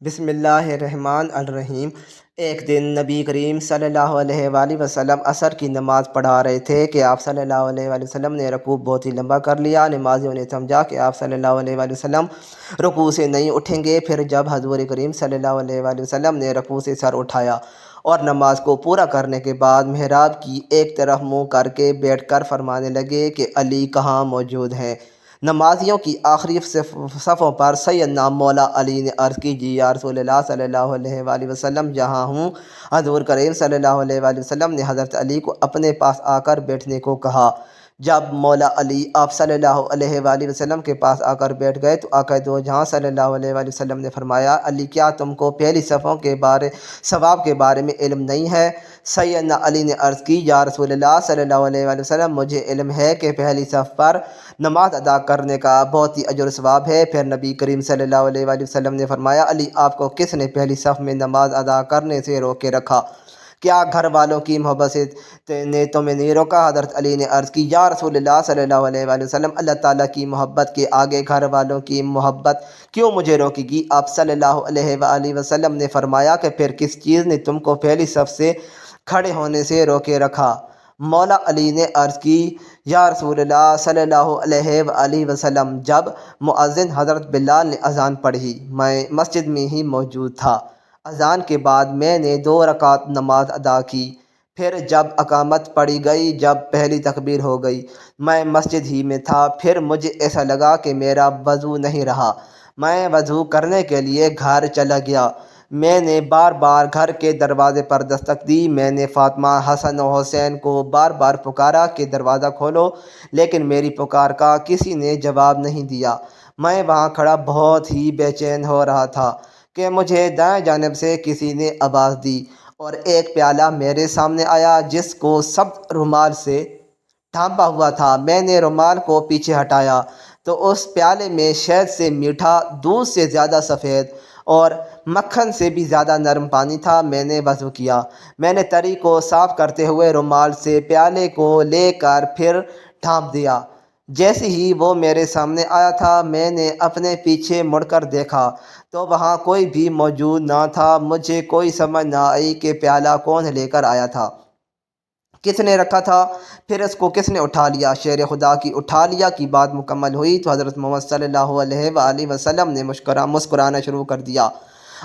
بسم اللہ الرحمن الرحیم۔ ایک دن نبی کریم صلی اللہ علیہ وآلہ وسلم عصر کی نماز پڑھا رہے تھے کہ آپ صلی اللہ علیہ وآلہ وسلم نے رکوع بہت ہی لمبا کر لیا۔ نمازیوں نے سمجھا کہ آپ صلی اللہ علیہ وآلہ وسلم رکوع سے نہیں اٹھیں گے۔ پھر جب حضور کریم صلی اللہ علیہ وآلہ وسلم نے رکوع سے سر اٹھایا اور نماز کو پورا کرنے کے بعد محراب کی ایک طرف منہ کر کے بیٹھ کر فرمانے لگے کہ علی کہاں موجود ہیں۔ نمازیوں کی آخری صفوں پر سیدنا مولا علی نے عرض کی، جی یا رسول اللہ صلی اللہ علیہ وآلہ وسلم جہاں ہوں۔ حضور کریم صلی اللہ علیہ وآلہ وسلم نے حضرت علی کو اپنے پاس آ کر بیٹھنے کو کہا۔ جب مولا علی آپ صلی اللہ علیہ وآلہ وسلم کے پاس آ کر بیٹھ گئے تو آقا دو جہاں صلی اللہ علیہ وآلہ وسلم نے فرمایا، علی کیا تم کو پہلی صفوں کے ثواب کے بارے میں علم نہیں ہے؟ سیدنا علی نے عرض کی، یا رسول اللہ صلی اللہ علیہ وآلہ وسلم مجھے علم ہے کہ پہلی صف پر نماز ادا کرنے کا بہت ہی اجر و ثواب ہے۔ پھر نبی کریم صلی اللہ علیہ وآلہ وسلم نے فرمایا، علی آپ کو کس نے پہلی صف میں نماز ادا کرنے سے روکے رکھا؟ کیا گھر والوں کی محبت سے نے تمہیں نہیں روکا؟ حضرت علی نے عرض کی، یا رسول اللہ صلی اللہ علیہ وآلہ وسلم اللہ تعالیٰ کی محبت کے آگے گھر والوں کی محبت کیوں مجھے روکے گی؟ آپ صلی اللہ علیہ وآلہ وسلم نے فرمایا کہ پھر کس چیز نے تم کو پہلی صف سے کھڑے ہونے سے روکے رکھا؟ مولا علی نے عرض کی، یا رسول اللہ صلی اللہ علیہ وآلہ وسلم جب مؤذن حضرت بلال نے اذان پڑھی میں مسجد میں ہی موجود تھا۔ اذان کے بعد میں نے 2 رکعت نماز ادا کی۔ پھر جب اقامت پڑھی گئی، جب پہلی تکبیر ہو گئی، میں مسجد ہی میں تھا۔ پھر مجھے ایسا لگا کہ میرا وضو نہیں رہا۔ میں وضو کرنے کے لیے گھر چلا گیا۔ میں نے بار بار گھر کے دروازے پر دستک دی۔ میں نے فاطمہ، حسن و حسین کو بار بار پکارا کہ دروازہ کھولو، لیکن میری پکار کا کسی نے جواب نہیں دیا۔ میں وہاں کھڑا بہت ہی بے چین ہو رہا تھا کہ مجھے دائیں جانب سے کسی نے آواز دی اور ایک پیالہ میرے سامنے آیا جس کو سبز رومال سے ڈھانپا ہوا تھا۔ میں نے رومال کو پیچھے ہٹایا تو اس پیالے میں شہد سے میٹھا، دودھ سے زیادہ سفید اور مکھن سے بھی زیادہ نرم پانی تھا۔ میں نے وضو کیا۔ میں نے تری کو صاف کرتے ہوئے رومال سے پیالے کو لے کر پھر ڈھانپ دیا۔ جیسے ہی وہ میرے سامنے آیا تھا میں نے اپنے پیچھے مڑ کر دیکھا تو وہاں کوئی بھی موجود نہ تھا۔ مجھے کوئی سمجھ نہ آئی کہ پیالہ کون لے کر آیا تھا، کس نے رکھا تھا، پھر اس کو کس نے اٹھا لیا۔ شیر خدا کی اٹھا لیا کی بات مکمل ہوئی تو حضرت محمد صلی اللہ علیہ وآلہ وسلم نے مسکرانا شروع کر دیا۔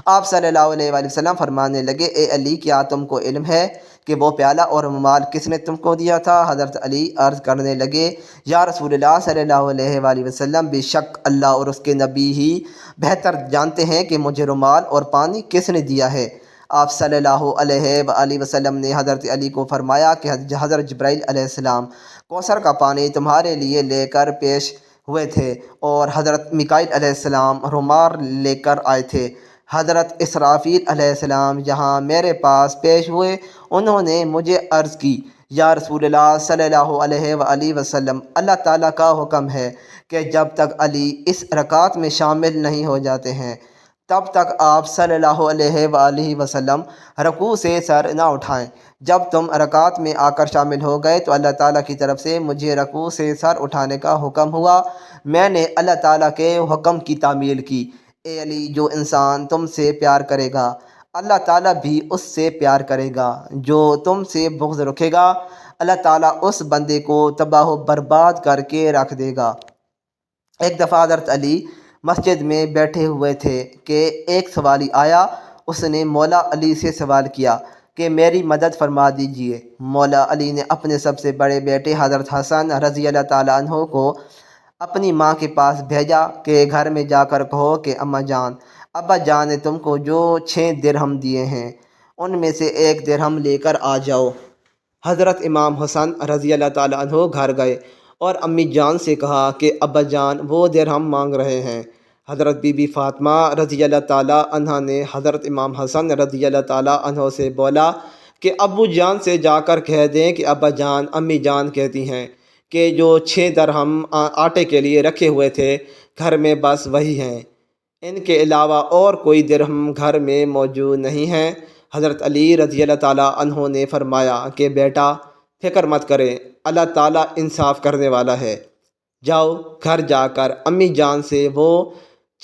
آپ صلی اللہ علیہ وآلہ وسلم فرمانے لگے، اے علی کیا تم کو علم ہے کہ وہ پیالہ اور رومال کس نے تم کو دیا تھا؟ حضرت علی عرض کرنے لگے، یا رسول اللہ صلی اللہ علیہ وآلہ وسلم بے شک اللہ اور اس کے نبی ہی بہتر جانتے ہیں کہ مجھے رومال اور پانی کس نے دیا ہے۔ آپ صلی اللہ علیہ وآلہ وسلم نے حضرت علی کو فرمایا کہ حضرت جبرائیل علیہ السلام کوثر کا پانی تمہارے لیے لے کر پیش ہوئے تھے اور حضرت میکائیل علیہ السلام رومال لے کر آئے تھے۔ حضرت اسرافیل علیہ السلام یہاں میرے پاس پیش ہوئے۔ انہوں نے مجھے عرض کی، یا رسول اللہ صلی اللہ علیہ وآلہ وسلم اللہ تعالیٰ کا حکم ہے کہ جب تک علی اس رکعت میں شامل نہیں ہو جاتے ہیں تب تک آپ صلی اللہ علیہ وآلہ وسلم رکوع سے سر نہ اٹھائیں۔ جب تم رکعت میں آ کر شامل ہو گئے تو اللہ تعالیٰ کی طرف سے مجھے رکوع سے سر اٹھانے کا حکم ہوا۔ میں نے اللہ تعالیٰ کے حکم کی تعمیل کی۔ اے علی جو انسان تم سے پیار کرے گا اللہ تعالیٰ بھی اس سے پیار کرے گا، جو تم سے بغض رکھے گا اللہ تعالیٰ اس بندے کو تباہ و برباد کر کے رکھ دے گا۔ ایک دفعہ حضرت علی مسجد میں بیٹھے ہوئے تھے کہ ایک سوالی آیا۔ اس نے مولا علی سے سوال کیا کہ میری مدد فرما دیجیے۔ مولا علی نے اپنے سب سے بڑے بیٹے حضرت حسن رضی اللہ تعالیٰ عنہ کو اپنی ماں کے پاس بھیجا کہ گھر میں جا کر کہو کہ اماں جان، ابا جان نے تم کو جو 6 درہم دیے ہیں ان میں سے 1 درہم لے کر آ جاؤ۔ حضرت امام حسن رضی اللہ تعالیٰ عنہ گھر گئے اور امی جان سے کہا کہ ابا جان وہ درہم مانگ رہے ہیں۔ حضرت بی بی فاطمہ رضی اللہ تعالیٰ عنہ نے حضرت امام حسن رضی اللہ تعالیٰ عنہ سے بولا کہ ابو جان سے جا کر کہہ دیں کہ ابا جان امی جان کہتی ہیں کہ جو 6 درہم آٹے کے لیے رکھے ہوئے تھے گھر میں بس وہی ہیں، ان کے علاوہ اور کوئی درہم گھر میں موجود نہیں ہیں۔ حضرت علی رضی اللہ تعالیٰ عنہ نے فرمایا کہ بیٹا فکر مت کریں، اللہ تعالیٰ انصاف کرنے والا ہے۔ جاؤ گھر جا کر امی جان سے وہ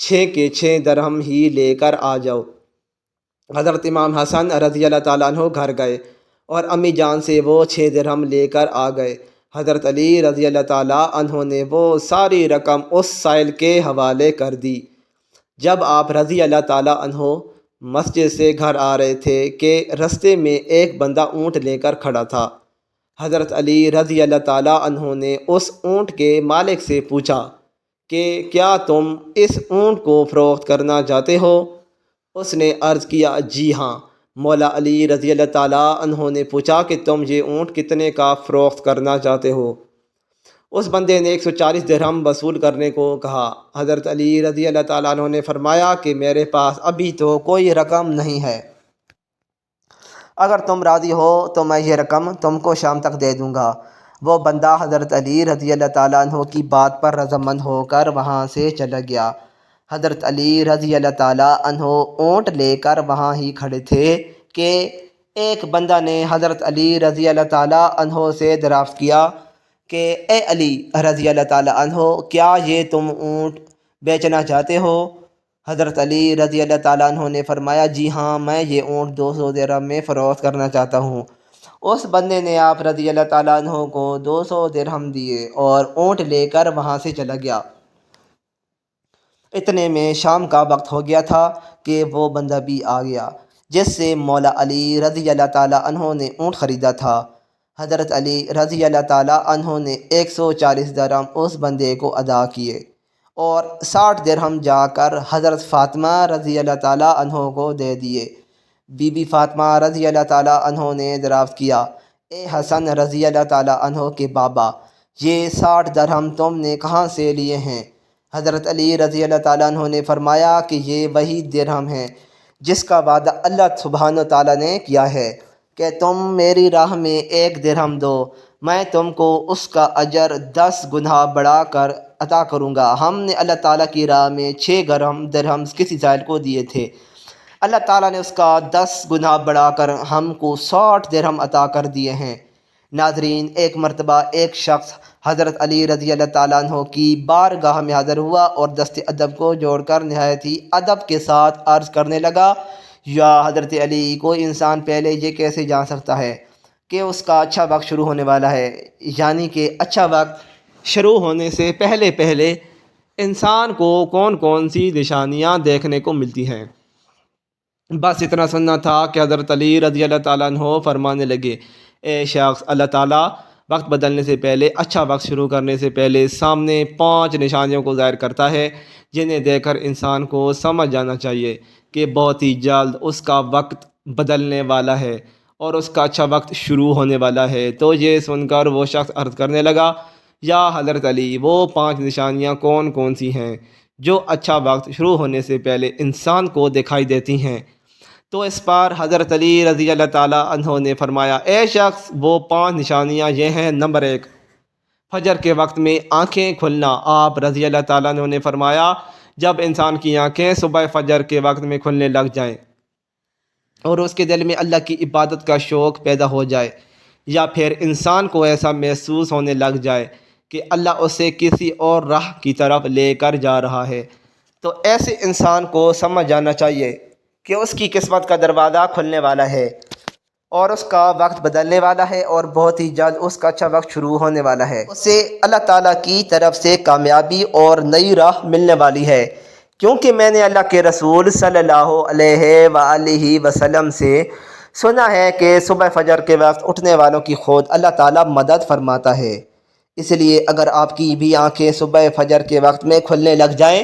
6 کے 6 درہم ہی لے کر آ جاؤ۔ حضرت امام حسن رضی اللہ تعالیٰ عنہ گھر گئے اور امی جان سے وہ 6 درہم لے کر آ گئے۔ حضرت علی رضی اللہ تعالیٰ عنہ نے وہ ساری رقم اس سائل کے حوالے کر دی۔ جب آپ رضی اللہ تعالیٰ عنہ مسجد سے گھر آ رہے تھے کہ رستے میں ایک بندہ اونٹ لے کر کھڑا تھا۔ حضرت علی رضی اللہ تعالیٰ عنہ نے اس اونٹ کے مالک سے پوچھا کہ کیا تم اس اونٹ کو فروخت کرنا چاہتے ہو؟ اس نے عرض کیا جی ہاں۔ مولا علی رضی اللہ تعالیٰ عنہ نے پوچھا کہ تم یہ اونٹ کتنے کا فروخت کرنا چاہتے ہو؟ اس بندے نے 140 درہم وصول کرنے کو کہا۔ حضرت علی رضی اللہ تعالیٰ عنہ نے فرمایا کہ میرے پاس ابھی تو کوئی رقم نہیں ہے، اگر تم راضی ہو تو میں یہ رقم تم کو شام تک دے دوں گا۔ وہ بندہ حضرت علی رضی اللہ تعالیٰ عنہ کی بات پر رضامند ہو کر وہاں سے چلا گیا۔ حضرت علی رضی اللہ تعالیٰ عنہ اونٹ لے کر وہاں ہی کھڑے تھے کہ ایک بندہ نے حضرت علی رضی اللہ تعالیٰ عنہ سے دریافت کیا کہ اے علی رضی اللہ تعالیٰ عنہ، کیا یہ تم اونٹ بیچنا چاہتے ہو؟ حضرت علی رضی اللہ تعالیٰ عنہ نے فرمایا جی ہاں، میں یہ اونٹ 200 درہم میں فروخت کرنا چاہتا ہوں۔ اس بندے نے آپ رضی اللہ تعالیٰ عنہ کو 200 درہم دیے اور اونٹ لے کر وہاں سے چلا گیا۔ اتنے میں شام کا وقت ہو گیا تھا کہ وہ بندہ بھی آ گیا جس سے مولا علی رضی اللہ تعالیٰ عنہ نے اونٹ خریدا تھا۔ حضرت علی رضی اللہ تعالیٰ عنہ نے 140 درہم اس بندے کو ادا کیے اور 60 درہم جا کر حضرت فاطمہ رضی اللہ تعالیٰ عنہ کو دے دیے۔ بی بی فاطمہ رضی اللہ تعالیٰ عنہ نے دریافت کیا اے حسن رضی اللہ تعالیٰ عنہ کے بابا، یہ 60 درہم تم نے کہاں سے لیے ہیں؟ حضرت علی رضی اللہ تعالیٰ عنہ نے فرمایا کہ یہ وہی درہم ہیں جس کا وعدہ اللہ سبحانہ و تعالیٰ نے کیا ہے کہ تم میری راہ میں 1 درہم دو، میں تم کو اس کا اجر 10 گنا بڑھا کر عطا کروں گا۔ ہم نے اللہ تعالیٰ کی راہ میں 6 درہم کسی سائل کو دیے تھے، اللہ تعالیٰ نے اس کا 10 گنا بڑھا کر ہم کو 60 درہم عطا کر دیے ہیں۔ ناظرین، ایک مرتبہ ایک شخص حضرت علی رضی اللہ تعالیٰ عنہ کی بارگاہ میں حاضر ہوا اور دست ادب کو جوڑ کر نہایت ہی ادب کے ساتھ عرض کرنے لگا یا حضرت علی، کوئی انسان پہلے یہ کیسے جان سکتا ہے کہ اس کا اچھا وقت شروع ہونے والا ہے؟ یعنی کہ اچھا وقت شروع ہونے سے پہلے پہلے انسان کو کون کون سی نشانیاں دیکھنے کو ملتی ہیں؟ بس اتنا سننا تھا کہ حضرت علی رضی اللہ تعالیٰ عنہ فرمانے لگے اے شخص، اللہ تعالیٰ وقت بدلنے سے پہلے، اچھا وقت شروع کرنے سے پہلے سامنے 5 نشانیوں کو ظاہر کرتا ہے جنہیں دیکھ کر انسان کو سمجھ جانا چاہیے کہ بہت ہی جلد اس کا وقت بدلنے والا ہے اور اس کا اچھا وقت شروع ہونے والا ہے۔ تو یہ سن کر وہ شخص عرض کرنے لگا یا حضرت علی، وہ 5 نشانیاں کون کون سی ہیں جو اچھا وقت شروع ہونے سے پہلے انسان کو دکھائی دیتی ہیں؟ تو اس پر حضرت علی رضی اللہ تعالیٰ عنہ نے فرمایا اے شخص، وہ 5 نشانیاں یہ ہیں۔ نمبر 1، فجر کے وقت میں آنکھیں کھلنا۔ آپ رضی اللہ تعالیٰ عنہ نے فرمایا جب انسان کی آنکھیں صبح فجر کے وقت میں کھلنے لگ جائیں اور اس کے دل میں اللہ کی عبادت کا شوق پیدا ہو جائے، یا پھر انسان کو ایسا محسوس ہونے لگ جائے کہ اللہ اسے کسی اور راہ کی طرف لے کر جا رہا ہے، تو ایسے انسان کو سمجھ جانا چاہیے کہ اس کی قسمت کا دروازہ کھلنے والا ہے اور اس کا وقت بدلنے والا ہے اور بہت ہی جلد اس کا اچھا وقت شروع ہونے والا ہے۔ اسے اللہ تعالیٰ کی طرف سے کامیابی اور نئی راہ ملنے والی ہے، کیونکہ میں نے اللہ کے رسول صلی اللہ علیہ وآلہ وسلم سے سنا ہے کہ صبح فجر کے وقت اٹھنے والوں کی خود اللہ تعالیٰ مدد فرماتا ہے۔ اس لیے اگر آپ کی بھی آنکھیں صبح فجر کے وقت میں کھلنے لگ جائیں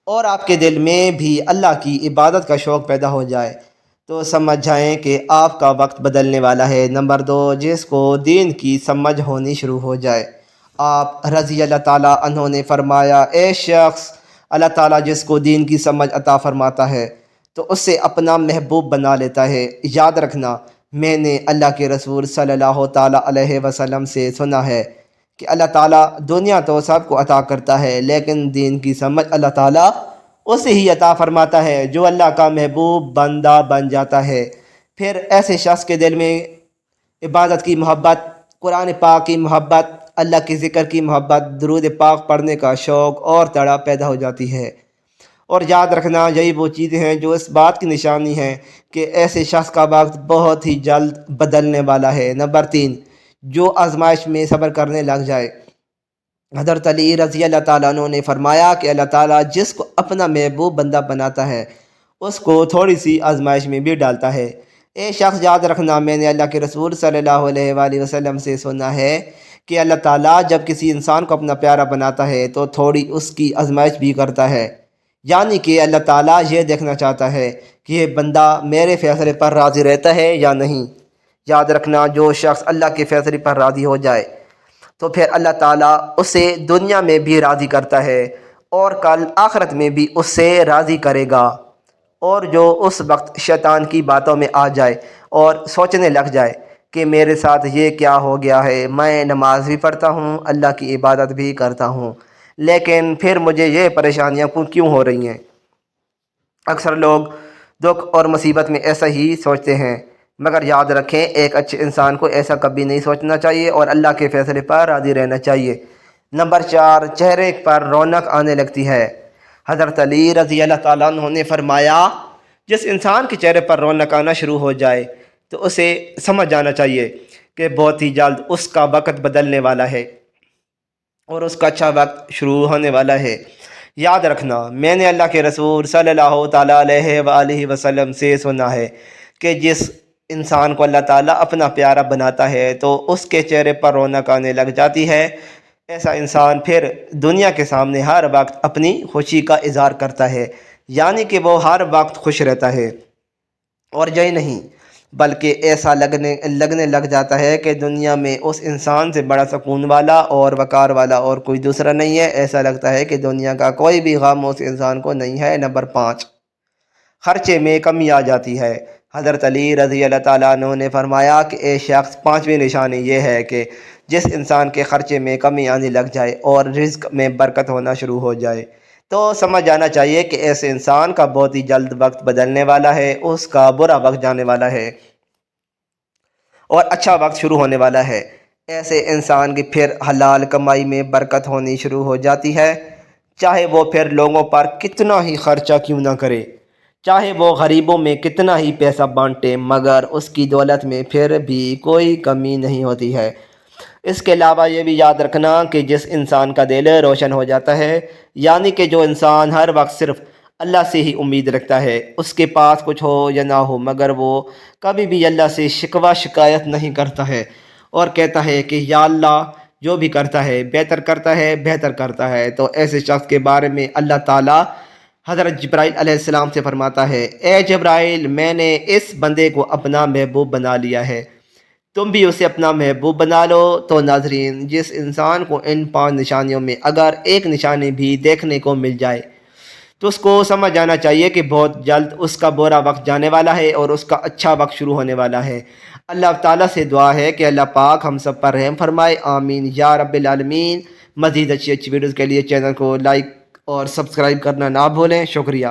اور آپ کے دل میں بھی اللہ کی عبادت کا شوق پیدا ہو جائے تو سمجھ جائیں کہ آپ کا وقت بدلنے والا ہے۔ نمبر 2، جس کو دین کی سمجھ ہونی شروع ہو جائے۔ آپ رضی اللہ تعالیٰ عنہ نے فرمایا اے شخص، اللہ تعالیٰ جس کو دین کی سمجھ عطا فرماتا ہے تو اسے اپنا محبوب بنا لیتا ہے۔ یاد رکھنا، میں نے اللہ کے رسول صلی اللہ تعالیٰ علیہ وسلم سے سنا ہے کہ اللہ تعالیٰ دنیا تو سب کو عطا کرتا ہے، لیکن دین کی سمجھ اللہ تعالیٰ اسے ہی عطا فرماتا ہے جو اللہ کا محبوب بندہ بن جاتا ہے۔ پھر ایسے شخص کے دل میں عبادت کی محبت، قرآن پاک کی محبت، اللہ کے ذکر کی محبت، درود پاک پڑھنے کا شوق اور تڑپ پیدا ہو جاتی ہے۔ اور یاد رکھنا یہی وہ چیزیں ہیں جو اس بات کی نشانی ہیں کہ ایسے شخص کا وقت بہت ہی جلد بدلنے والا ہے۔ نمبر 3، جو آزمائش میں صبر کرنے لگ جائے۔ حضرت علی رضی اللہ تعالیٰ عنہ نے فرمایا کہ اللہ تعالیٰ جس کو اپنا محبوب بندہ بناتا ہے اس کو تھوڑی سی آزمائش میں بھی ڈالتا ہے۔ اے شخص یاد رکھنا، میں نے اللہ کے رسول صلی اللہ علیہ وآلہ وسلم سے سنا ہے کہ اللہ تعالیٰ جب کسی انسان کو اپنا پیارا بناتا ہے تو تھوڑی اس کی آزمائش بھی کرتا ہے، یعنی کہ اللہ تعالیٰ یہ دیکھنا چاہتا ہے کہ یہ بندہ میرے فیصلے پر راضی رہتا ہے یا نہیں۔ یاد رکھنا، جو شخص اللہ کے فیصلے پر راضی ہو جائے تو پھر اللہ تعالیٰ اسے دنیا میں بھی راضی کرتا ہے اور کل آخرت میں بھی اس سے راضی کرے گا۔ اور جو اس وقت شیطان کی باتوں میں آ جائے اور سوچنے لگ جائے کہ میرے ساتھ یہ کیا ہو گیا ہے، میں نماز بھی پڑھتا ہوں، اللہ کی عبادت بھی کرتا ہوں، لیکن پھر مجھے یہ پریشانیاں کیوں ہو رہی ہیں۔ اکثر لوگ دکھ اور مصیبت میں ایسا ہی سوچتے ہیں، مگر یاد رکھیں ایک اچھے انسان کو ایسا کبھی نہیں سوچنا چاہیے اور اللہ کے فیصلے پر راضی رہنا چاہیے۔ نمبر 4، چہرے پر رونق آنے لگتی ہے۔ حضرت علی رضی اللہ تعالیٰ عنہ نے فرمایا، جس انسان کے چہرے پر رونق آنا شروع ہو جائے تو اسے سمجھ جانا چاہیے کہ بہت ہی جلد اس کا وقت بدلنے والا ہے اور اس کا اچھا وقت شروع ہونے والا ہے۔ یاد رکھنا، میں نے اللہ کے رسول صلی اللہ تعالیٰ علیہ وآلہ وسلم سے سنا ہے کہ جس انسان کو اللہ تعالیٰ اپنا پیارا بناتا ہے تو اس کے چہرے پر رونق آنے لگ جاتی ہے۔ ایسا انسان پھر دنیا کے سامنے ہر وقت اپنی خوشی کا اظہار کرتا ہے، یعنی کہ وہ ہر وقت خوش رہتا ہے، اور یہی نہیں بلکہ ایسا لگنے لگ جاتا ہے کہ دنیا میں اس انسان سے بڑا سکون والا اور وقار والا اور کوئی دوسرا نہیں ہے۔ ایسا لگتا ہے کہ دنیا کا کوئی بھی غم اس انسان کو نہیں ہے۔ نمبر 5، خرچے میں کمی آ جاتی ہے۔ حضرت علی رضی اللہ تعالیٰ عنہ نے فرمایا کہ اے شخص، 5ویں نشانی یہ ہے کہ جس انسان کے خرچے میں کمی آنے لگ جائے اور رزق میں برکت ہونا شروع ہو جائے تو سمجھ جانا چاہیے کہ ایسے انسان کا بہت ہی جلد وقت بدلنے والا ہے، اس کا برا وقت جانے والا ہے اور اچھا وقت شروع ہونے والا ہے۔ ایسے انسان کی پھر حلال کمائی میں برکت ہونی شروع ہو جاتی ہے، چاہے وہ پھر لوگوں پر کتنا ہی خرچہ کیوں نہ کرے، چاہے وہ غریبوں میں کتنا ہی پیسہ بانٹے، مگر اس کی دولت میں پھر بھی کوئی کمی نہیں ہوتی ہے۔ اس کے علاوہ یہ بھی یاد رکھنا کہ جس انسان کا دل روشن ہو جاتا ہے، یعنی کہ جو انسان ہر وقت صرف اللہ سے ہی امید رکھتا ہے، اس کے پاس کچھ ہو یا نہ ہو مگر وہ کبھی بھی اللہ سے شکوہ شکایت نہیں کرتا ہے اور کہتا ہے کہ یا اللہ جو بھی کرتا ہے بہتر کرتا ہے بہتر کرتا ہے، تو ایسے شخص کے بارے میں اللہ تعالیٰ حضرت جبرائیل علیہ السلام سے فرماتا ہے، اے جبرائیل، میں نے اس بندے کو اپنا محبوب بنا لیا ہے، تم بھی اسے اپنا محبوب بنا لو۔ تو ناظرین، جس انسان کو ان 5 نشانیوں میں اگر ایک نشانی بھی دیکھنے کو مل جائے تو اس کو سمجھ جانا چاہیے کہ بہت جلد اس کا برا وقت جانے والا ہے اور اس کا اچھا وقت شروع ہونے والا ہے۔ اللہ تعالیٰ سے دعا ہے کہ اللہ پاک ہم سب پر رحم فرمائے، آمین یا رب العالمین۔ مزید اچھی ویڈیوز کے لیے چینل کو لائک اور سبسکرائب کرنا نہ بھولیں۔ شکریہ۔